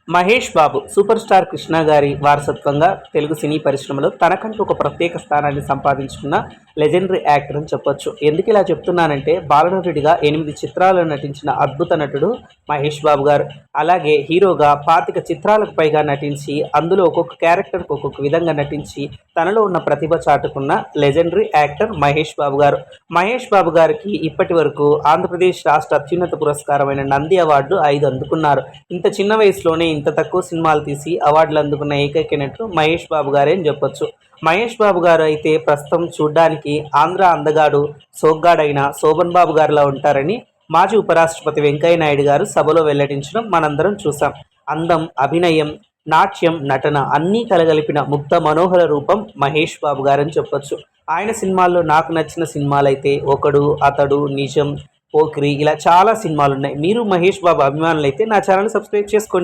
Mahesh Babu super star Krishna గారి వారసత్వంగా తెలుగు సినీ పరిశ్రమలో తనకంటూ ఒక ప్రత్యేక స్థానాన్ని సంపాదించుకున్న లెజెండరీ యాక్టర్ అని చెప్పొచ్చు. ఎందుకు ఇలా చెప్తున్నానంటే, బాలనటుడిగా 8 చిత్రాల్లో నటించిన అద్భుత నటుడు మహేష్ బాబు గారు. అలాగే హీరోగా 25 చిత్రాలకు పైగా నటించి, అందులో ఒక్కొక్క క్యారెక్టర్కి ఒక్కొక్క విధంగా నటించి తనలో ఉన్న ప్రతిభ చాటుకున్న లెజెండరీ యాక్టర్ మహేష్ బాబు గారు. మహేష్ బాబు గారికి ఇప్పటి వరకు ఆంధ్రప్రదేశ్ రాష్ట్ర అత్యున్నత పురస్కారమైన నంది అవార్డు 5 అందుకున్నారు. ఇంత చిన్న వయసులోనే ఇంత తక్కువ సినిమాలు తీసి అవార్డులు అందుకున్న ఏకైక నటుడు మహేష్ బాబు గారే అని చెప్పొచ్చు. మహేష్ బాబు గారు అయితే ప్రస్తుతం చూడ్డానికి ఆంధ్ర అందగాడు సోగ్గాడైన శోభన్ బాబు గారిలా ఉంటారని మాజీ ఉపరాష్ట్రపతి వెంకయ్య నాయుడు గారు సభలో వెల్లడించడం మనందరం చూసాం. అందం, అభినయం, నాట్యం, నటన అన్నీ కలగలిపిన ముగ్ధ మనోహర రూపం మహేష్ బాబు గారని చెప్పొచ్చు. ఆయన సినిమాల్లో నాకు నచ్చిన సినిమాలైతే ఒకడు, అతడు, నిజం, పోకిరి ఇలా చాలా సినిమాలు ఉన్నాయి. మీరు మహేష్ బాబు అభిమానులైతే నా ఛానల్ సబ్స్క్రైబ్ చేసుకోండి.